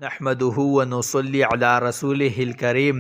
نحمده ونصلي على رسوله الكريم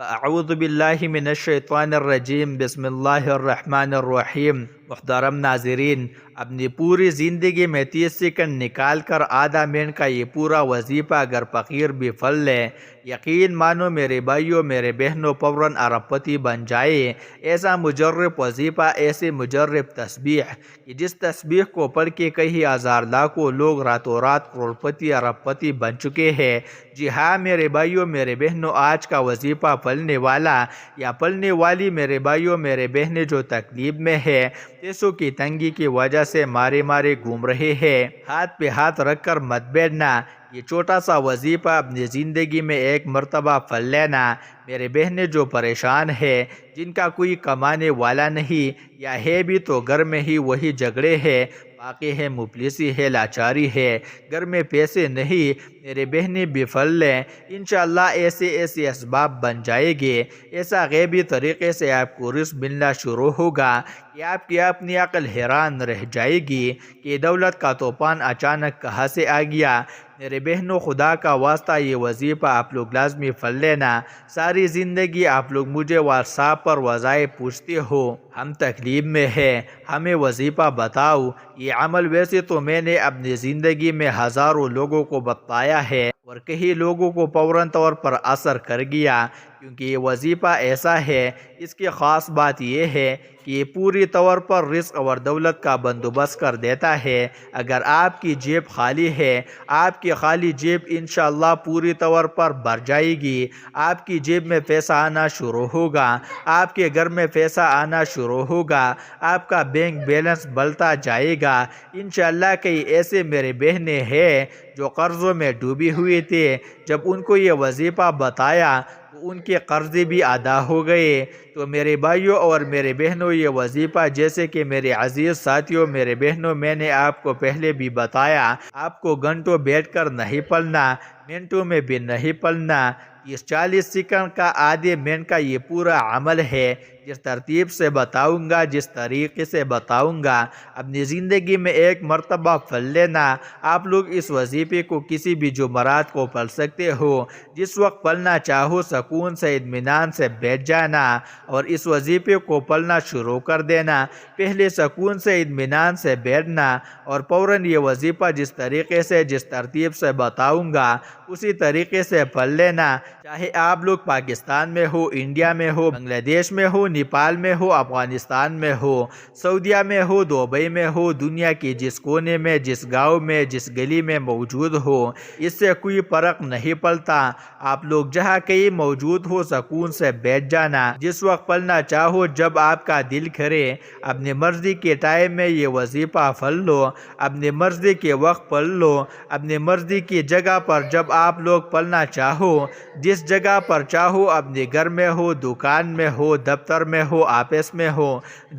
اعوذ باللہ من الشیطان الرجیم بسم اللہ الرحمن الرحیم۔ محترم ناظرین، اپنی پوری زندگی میں 30 سیکنڈ نکال کر آدھا منٹ کا یہ پورا وظیفہ اگر فقیر بھی پڑھ لے، یقین مانو میرے بھائیوں میرے بہنوں فوراً ارب پتی بن جائے۔ ایسا مجرب وظیفہ، ایسی مجرب تسبیح کہ جس تسبیح کو پڑھ کے کئی ہزار لاکھوں لوگ راتوں رات کروڑ پتی ارب پتی بن چکے ہیں۔ جی ہاں میرے بھائیوں میرے بہنوں، آج کا وظیفہ پڑھنے والا یا پڑھنے والی میرے بھائیوں میرے بہنیں جو تکلیف میں ہے، پیسوں کی تنگی کی وجہ سے مارے گھوم رہے ہیں، ہاتھ پہ ہاتھ رکھ کر مت بیٹھنا۔ یہ چھوٹا سا وظیفہ اپنی زندگی میں ایک مرتبہ پڑھ لینا۔ میرے بہنیں جو پریشان ہیں، جن کا کوئی کمانے والا نہیں، یا ہے بھی تو گھر میں ہی وہی جھگڑے ہیں، باقی ہے مفلسی ہے، لاچاری ہے، گھر میں پیسے نہیں، میرے بہنیں بھی پڑھ لیں، انشاءاللہ ایسے اسباب بن جائے گے، ایسا غیبی طریقے سے آپ کو رزق ملنا شروع ہوگا کہ آپ کی اپنی عقل حیران رہ جائے گی کہ دولت کا طوفان اچانک کہاں سے آ گیا۔ میرے بہنوں، خدا کا واسطہ یہ وظیفہ آپ لوگ لازمی پڑھ لینا۔ ساری زندگی آپ لوگ مجھے واٹس ایپ پر وظائف پوچھتے ہو، ہم تکلیف میں ہیں، ہمیں وظیفہ بتاؤ۔ یہ عمل ویسے تو میں نے اپنی زندگی میں ہزاروں لوگوں کو بتایا ہے اور کئی لوگوں کو فوراً طور پر اثر کر گیا، کیونکہ یہ وظیفہ ایسا ہے، اس کی خاص بات یہ ہے کہ یہ پوری طور پر رزق اور دولت کا بندوبست کر دیتا ہے۔ اگر آپ کی جیب خالی ہے، آپ کی خالی جیب انشاءاللہ پوری طور پر بھر جائے گی، آپ کی جیب میں پیسہ آنا شروع ہوگا، آپ کے گھر میں پیسہ آنا شروع ہوگا، آپ کا بینک بیلنس بڑھتا جائے گا انشاءاللہ۔ کئی ایسے میرے بہنیں ہیں جو قرضوں میں ڈوبی ہوئی تھے، جب ان کو یہ وظیفہ بتایا تو ان کے قرضے بھی ادا ہو گئے۔ تو میرے بھائیوں اور میرے بہنوں، یہ وظیفہ جیسے کہ میرے عزیز ساتھیوں میرے بہنوں میں نے آپ کو پہلے بھی بتایا، آپ کو گھنٹوں بیٹھ کر نہیں پڑھنا، منٹوں میں بھی نہیں پڑھنا۔ اس 40 سیکنڈ کا آدھے منٹ کا یہ پورا عمل ہے، جس ترتیب سے بتاؤں گا، جس طریقے سے بتاؤں گا، اپنی زندگی میں ایک مرتبہ پڑھ لینا۔ آپ لوگ اس وظیفے کو کسی بھی جمعرات کو پڑھ سکتے ہو، جس وقت پڑھنا چاہو سکون سے اطمینان سے بیٹھ جانا اور اس وظیفے کو پڑھنا شروع کر دینا۔ پہلے سکون سے اطمینان سے بیٹھنا اور فوراً یہ وظیفہ جس طریقے سے جس ترتیب سے بتاؤں گا اسی طریقے سے پڑھ لینا۔ چاہے آپ لوگ پاکستان میں ہو، انڈیا میں ہو، بنگلہ دیش میں ہو، نیپال میں ہو، افغانستان میں ہو، سعودیہ میں ہو، دبئی میں ہو، دنیا کی جس کونے میں، جس گاؤں میں، جس گلی میں موجود ہو، اس سے کوئی فرق نہیں پڑتا۔ آپ لوگ جہاں کہیں موجود ہو سکون سے بیٹھ جانا، جس وقت پڑھنا چاہو، جب آپ کا دل کرے اپنی مرضی کے ٹائم میں یہ وظیفہ پڑھ لو، اپنی مرضی کے وقت پڑھ لو، اپنی مرضی کی جگہ پر جب آپ لوگ پڑھنا چاہو، جس جگہ پر چاہو، اپنے گھر میں ہو، دکان میں ہو، دفتر میں ہو، آفس میں ہو،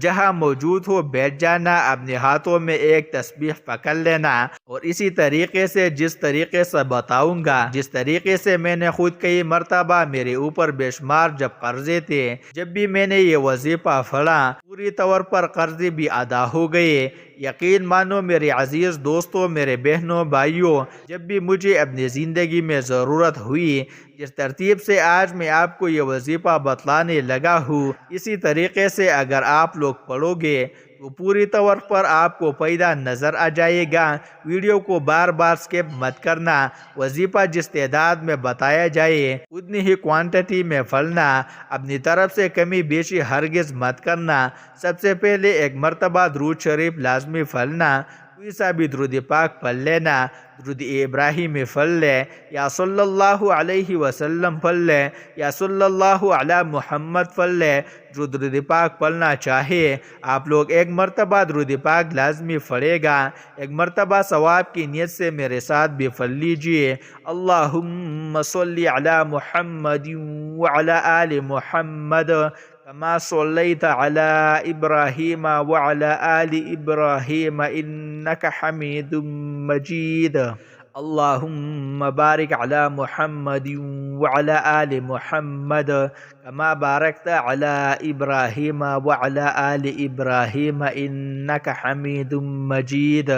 جہاں موجود ہو بیٹھ جانا، اپنے ہاتھوں میں ایک تسبیح پکڑ لینا اور اسی طریقے سے جس طریقے سے بتاؤں گا، جس طریقے سے میں نے خود کئی مرتبہ میرے اوپر بے شمار جب قرضے تھے، جب بھی میں نے یہ وظیفہ پڑھا پوری طور پر قرضے بھی ادا ہو گئے۔ یقین مانو میرے عزیز دوستوں، میرے بہنوں، بھائیوں، جب بھی مجھے اپنی زندگی میں ضرورت ہوئی، جس ترتیب سے آج میں آپ کو یہ وظیفہ بتلانے لگا ہوں، اسی طریقے سے اگر آپ لوگ پڑھو گے تو پوری طور پر آپ کو فائدہ نظر آ جائے گا۔ ویڈیو کو بار بار سکپ مت کرنا۔ وظیفہ جس تعداد میں بتایا جائے اتنی ہی کوانٹٹی میں پڑھنا، اپنی طرف سے کمی بیشی ہرگز مت کرنا۔ سب سے پہلے ایک مرتبہ درود شریف لازمی پڑھنا، کوئی سا بھی درود پاک پڑھ لینا، درود ابراہیمی پڑھ لے، یا صلی اللہ علیہ وسلم پڑھ لے، یا صلی اللہ علی محمد پڑھ لے۔ جو درود پاک پڑھنا چاہے آپ لوگ ایک مرتبہ درود پاک لازمی پڑھے گا، ایک مرتبہ ثواب کی نیت سے میرے ساتھ بھی پڑھ لیجئے۔ اللہم صلی علی محمد وعلی آل محمد كما صليت على إبراهيم وعلى آل إبراهيم إنك حميد مجيد اللهم بارك على محمد وعلى آل محمد كما باركت على إبراهيم وعلى آل إبراهيم إنك حميد مجيد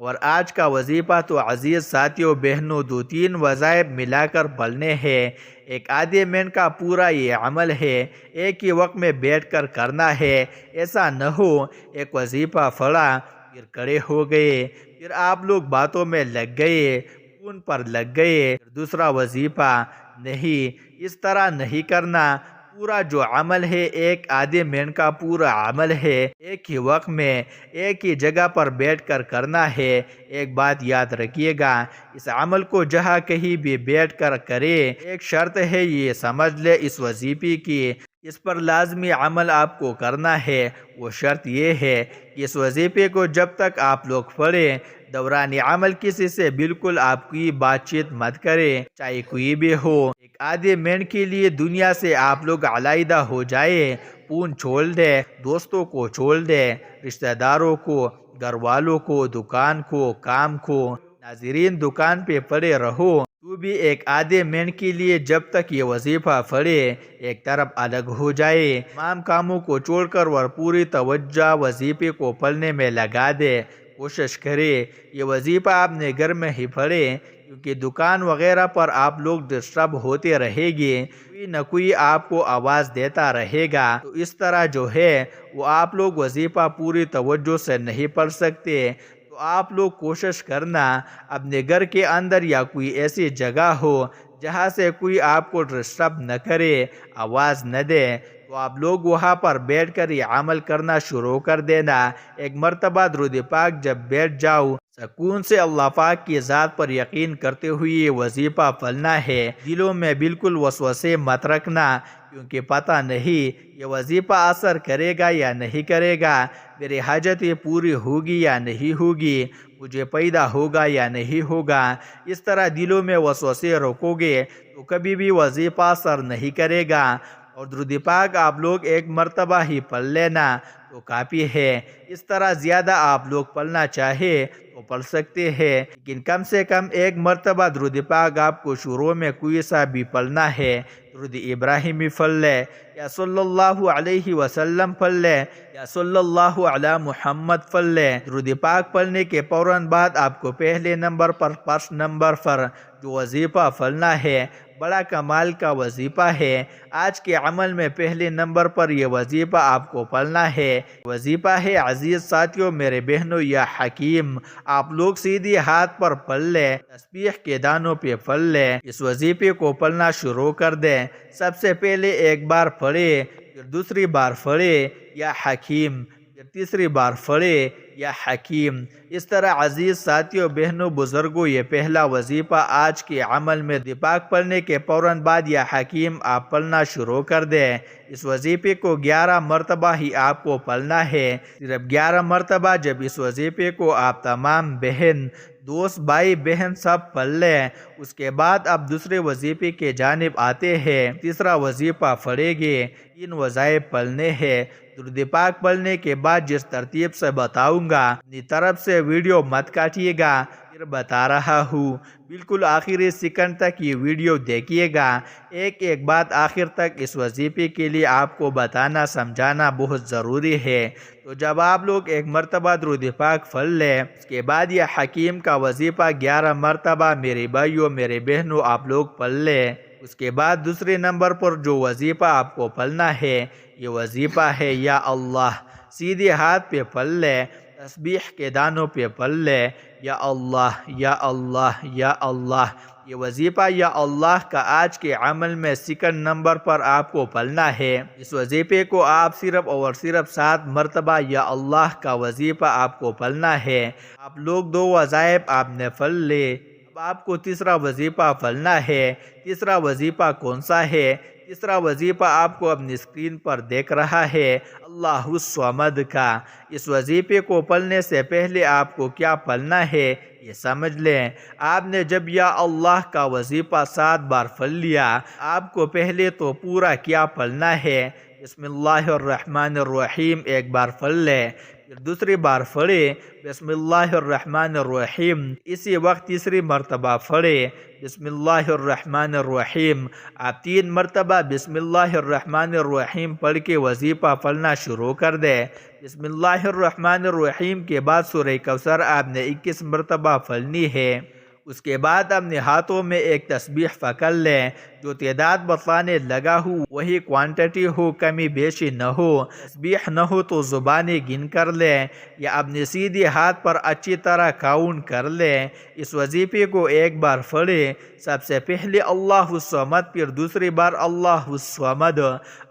اور آج کا وظیفہ تو عزیز ساتھیوں بہنوں 2-3 وظائف ملا کر پڑھنے ہیں۔ ایک آدھے منٹ کا پورا یہ عمل ہے، ایک ہی وقت میں بیٹھ کر کرنا ہے۔ ایسا نہ ہو ایک وظیفہ پڑھا پھر کھڑے ہو گئے، پھر آپ لوگ باتوں میں لگ گئے، فون پر لگ گئے، پھر دوسرا وظیفہ نہیں۔ اس طرح نہیں کرنا۔ پورا جو عمل ہے ایک آدھے منٹ کا پورا عمل ہے، ایک ہی وقت میں ایک ہی جگہ پر بیٹھ کر کرنا ہے۔ ایک بات یاد رکھیے گا، اس عمل کو جہاں کہیں بھی بیٹھ کر کرے، ایک شرط ہے، یہ سمجھ لے اس وظیفے کی، اس پر لازمی عمل آپ کو کرنا ہے۔ وہ شرط یہ ہے کہ اس وظیفے کو جب تک آپ لوگ پڑھیں، دوران عمل کسی سے بالکل آپ کی بات چیت مت کریں، چاہے کوئی بھی ہو۔ ایک آدھے منٹ کے لیے دنیا سے آپ لوگ علیحدہ ہو جائے، فون چھوڑ دے، دوستوں کو چھوڑ دے، رشتہ داروں کو، گھر والوں کو، دکان کو، کام کو۔ ناظرین، دکان پہ پڑے رہو تو بھی ایک آدھے منٹ کے لیے جب تک یہ وظیفہ پڑھے، ایک طرف الگ ہو جائے، تمام کاموں کو چھوڑ کر اور پوری توجہ وظیفے کو پڑھنے میں لگا دے۔ کوشش کرے یہ وظیفہ اپنے گھر میں ہی پڑھے، کیونکہ دکان وغیرہ پر آپ لوگ ڈسٹرب ہوتے رہے گی، کوئی نہ کوئی آپ کو آواز دیتا رہے گا، تو اس طرح جو ہے وہ آپ لوگ وظیفہ پوری توجہ سے نہیں پڑھ سکتے۔ تو آپ لوگ کوشش کرنا اپنے گھر کے اندر یا کوئی ایسی جگہ ہو جہاں سے کوئی آپ کو ڈسٹرب نہ کرے، آواز نہ دے، تو آپ لوگ وہاں پر بیٹھ کر یہ عمل کرنا شروع کر دینا۔ ایک مرتبہ درود پاک جب بیٹھ جاؤ، سکون سے اللہ پاک کی ذات پر یقین کرتے ہوئے یہ وظیفہ پڑھنا ہے۔ دلوں میں بالکل وسوسے مت رکھنا، کیونکہ پتہ نہیں یہ وظیفہ اثر کرے گا یا نہیں کرے گا، میری حاجتیں پوری ہوگی یا نہیں ہوگی، مجھے پیدا ہوگا یا نہیں ہوگا۔ اس طرح دلوں میں وسوسے رکھو گے تو کبھی بھی وظیفہ اثر نہیں کرے گا۔ اور درود پاک آپ لوگ ایک مرتبہ ہی پڑھ لینا تو کافی ہے۔ اس طرح زیادہ آپ لوگ پڑھنا چاہے تو پڑھ سکتے ہیں، لیکن کم سے کم ایک مرتبہ درود پاک آپ کو شروع میں کوئی سا بھی پڑھنا ہے۔ درود ابراہیمی پڑھ لے، یا صلی اللہ علیہ وسلم پڑھ لے، یا صلی اللہ علی محمد پڑھ لے۔ درود پاک پڑھنے کے فوراً بعد آپ کو پہلے نمبر پر، فرسٹ نمبر پر جو وظیفہ پڑھنا ہے، بڑا کمال کا وظیفہ ہے۔ آج کے عمل میں پہلے نمبر پر یہ وظیفہ آپ کو پڑھنا ہے۔ وظیفہ ہے عزیز ساتھیوں، میرے بہنوں، یا حکیم، آپ لوگ سیدھی ہاتھ پر پڑھ لے، تسبیح کے دانوں پہ پڑھ لے، اس وظیفے کو پڑھنا شروع کر دیں۔ سب سے پہلے ایک بار پڑھے، پھر دوسری بار پڑھے یا حکیم، پھر تیسری بار پڑھے یا حکیم۔ اس طرح عزیز ساتھیوں بہنوں بزرگوں، یہ پہلا وظیفہ آج کے عمل میں پاک پڑھنے کے فوراً بعد یا حکیم آپ پڑھنا شروع کر دیں۔ اس وظیفے کو 11 مرتبہ ہی آپ کو پڑھنا ہے، صرف 11 مرتبہ۔ جب اس وظیفے کو آپ تمام بہن، دوست، بھائی بہن سب پڑھ لیں، اس کے بعد آپ دوسرے وظیفے کے جانب آتے ہیں۔ تیسرا وظیفہ پڑھیں گے، 3 وظائف پڑھنے ہیں۔ درود پاک پڑھنے کے بعد جس ترتیب سے بتاؤں گا، اپنی طرف سے ویڈیو مت کاٹیے گا، پھر بتا رہا ہوں، بالکل آخری سیکنڈ تک یہ ویڈیو دیکھیے گا۔ ایک ایک بات آخر تک اس وظیفے کے لیے آپ کو بتانا سمجھانا بہت ضروری ہے۔ تو جب آپ لوگ ایک مرتبہ درود پاک پڑھ لیں، اس کے بعد یہ حکیم کا وظیفہ 11 مرتبہ میرے بھائیوں، میرے بہنوں آپ لوگ پڑھ لیں۔ اس کے بعد دوسرے نمبر پر جو وظیفہ آپ کو پڑھنا ہے، یہ وظیفہ ہے یا اللہ، سیدھے ہاتھ پہ پڑھ لے، تسبیح کے دانوں پہ پڑھ لے، یا اللہ، یا اللہ، یا اللہ۔ یہ وظیفہ یا اللہ کا آج کے عمل میں سیکنڈ نمبر پر آپ کو پڑھنا ہے۔ اس وظیفے کو آپ صرف اور صرف 7 مرتبہ یا اللہ کا وظیفہ آپ کو پڑھنا ہے۔ آپ لوگ 2 وظائف آپ نے پڑھ لے، اب آپ کو تیسرا وظیفہ پڑھنا ہے۔ تیسرا وظیفہ کون سا ہے؟ تیسرا وظیفہ آپ کو اپنی اسکرین پر دیکھ رہا ہے، اللہ الصمد کا۔ اس وظیفے کو پڑھنے سے پہلے آپ کو کیا پڑھنا ہے یہ سمجھ لیں۔ آپ نے جب یا اللہ کا وظیفہ 7 بار پڑھ لیا، آپ کو پہلے تو پورا کیا پڑھنا ہے، بسم اللہ الرحمن الرحیم ایک بار پڑھ لیں، پھر دوسری بار پڑھے بسم اللہ الرحمن الرحیم، اسی وقت تیسری مرتبہ پڑھے بسم اللہ الرحمن الرحیم۔ آپ 3 مرتبہ بسم اللہ الرحمن الرحیم پڑھ کے وظیفہ پڑھنا شروع کر دے۔ بسم اللہ الرحمن الرحیم کے بعد سورہ کوثر آپ نے 21 مرتبہ پڑھنی ہے۔ اس کے بعد اپنے ہاتھوں میں ایک تسبیح پکڑ لیں، جو تعداد بتلانے لگا ہو وہی کوانٹٹی ہو، کمی بیشی نہ ہو۔ تسبیح نہ ہو تو زبانیں گن کر لیں یا اپنے سیدھے ہاتھ پر اچھی طرح کاؤنٹ کر لیں۔ اس وظیفے کو ایک بار پڑھیں، سب سے پہلے اللہ الصمد، پھر دوسری بار اللہ الصمد،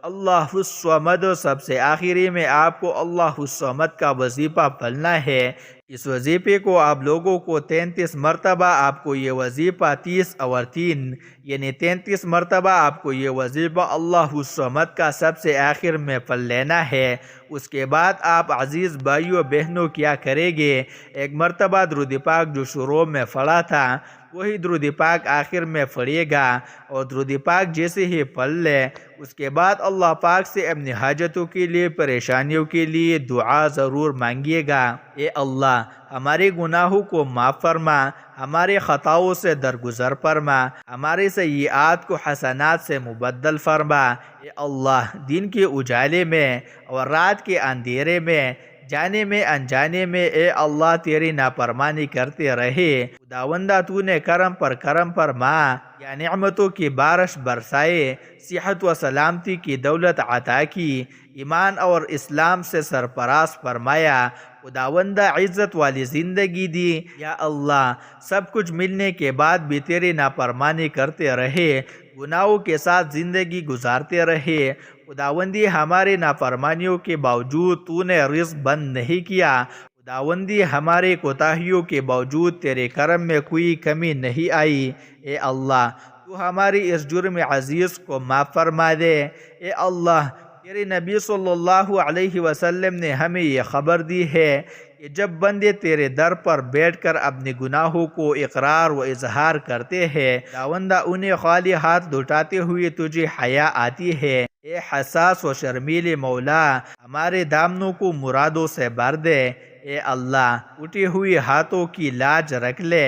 اللہ الصمد، سب سے آخری میں آپ کو اللہ الصمد کا وظیفہ پڑھنا ہے۔ اس وظیفے کو آپ لوگوں کو 33 مرتبہ، آپ کو یہ وظیفہ 30 اور 3 یعنی 33 مرتبہ آپ کو یہ وظیفہ اللہ الصمد کا سب سے آخر میں پڑھ لینا ہے۔ اس کے بعد آپ عزیز بھائیوں بہنوں کیا کریں گے، ایک مرتبہ درود پاک جو شروع میں پڑھا تھا وہی درود پاک آخر میں پڑھے گا، اور درود پاک جیسے ہی پڑھ لے اس کے بعد اللہ پاک سے اپنی حاجتوں کے لیے، پریشانیوں کے لیے دعا ضرور مانگیے گا۔ اے اللہ ہمارے گناہوں کو معاف فرما، ہمارے خطاؤں سے درگزر فرما، ہمارے سیئات کو حسنات سے مبدل فرما۔ اے اللہ دن کے اجالے میں اور رات کے اندھیرے میں، جانے میں انجانے میں، اے اللہ تیری نافرمانی کرتے رہے۔ خداوندہ تو نے کرم فرما، یا نعمتوں کی بارش برسائے، صحت و سلامتی کی دولت عطا کی، ایمان اور اسلام سے سرفراز فرمایا، خداوندہ عزت والی زندگی دی۔ یا اللہ سب کچھ ملنے کے بعد بھی تیری نافرمانی کرتے رہے، گناہوں کے ساتھ زندگی گزارتے رہے۔ خداوندی ہماری نافرمانیوں کے باوجود تو نے رزق بند نہیں کیا، خداوندی ہمارے کوتاہیوں کے باوجود تیرے کرم میں کوئی کمی نہیں آئی۔ اے اللہ تو ہماری اس جرم عزیز کو معاف فرما دے۔ اے اللہ تیرے نبی صلی اللہ علیہ وسلم نے ہمیں یہ خبر دی ہے کہ جب بندے تیرے در پر بیٹھ کر اپنے گناہوں کو اقرار و اظہار کرتے ہیں، خداوندہ انہیں خالی ہاتھ لوٹاتے ہوئے تجھے حیا آتی ہے۔ اے حساس و شرمیلے مولا ہمارے دامنوں کو مرادوں سے بھر دے۔ اے اللہ اٹھے ہوئے ہاتھوں کی لاج رکھ لے۔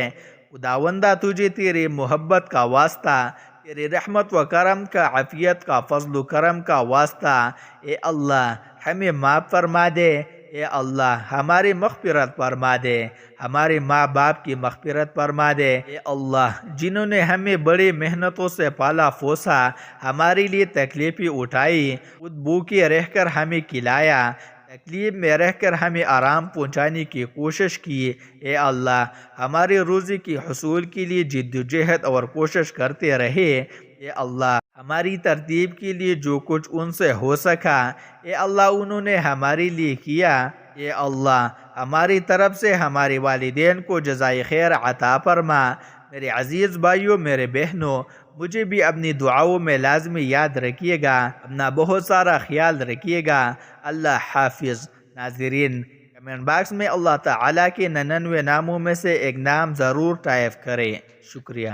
خداوندہ تجھے تیری محبت کا واسطہ، تیری رحمت و کرم کا، عافیت کا، فضل و کرم کا واسطہ، اے اللہ ہمیں معاف فرما دے۔ اے اللہ ہماری مغفرت فرما دے، ہمارے ماں باپ کی مغفرت فرما دے۔ اے اللہ جنہوں نے ہمیں بڑی محنتوں سے پالا پوسا، ہمارے لیے تکلیفیں اٹھائی، خود بھوکے رہ کر ہمیں کھلایا، تکلیف میں رہ کر ہمیں آرام پہنچانے کی کوشش کی، اے اللہ ہماری روزی کی حصول کے لیے جدوجہد اور کوشش کرتے رہے۔ اے اللہ ہماری ترتیب کے لیے جو کچھ ان سے ہو سکا، اے اللہ انہوں نے ہمارے لیے کیا۔ اے اللہ ہماری طرف سے ہمارے والدین کو جزائے خیر عطا فرما۔ میرے عزیز بھائیوں، میرے بہنوں، مجھے بھی اپنی دعاؤں میں لازمی یاد رکھیے گا، اپنا بہت سارا خیال رکھیے گا۔ اللہ حافظ۔ ناظرین کمنٹ باکس میں اللہ تعالیٰ کے 99 ناموں میں سے ایک نام ضرور ٹائپ کریں۔ شکریہ۔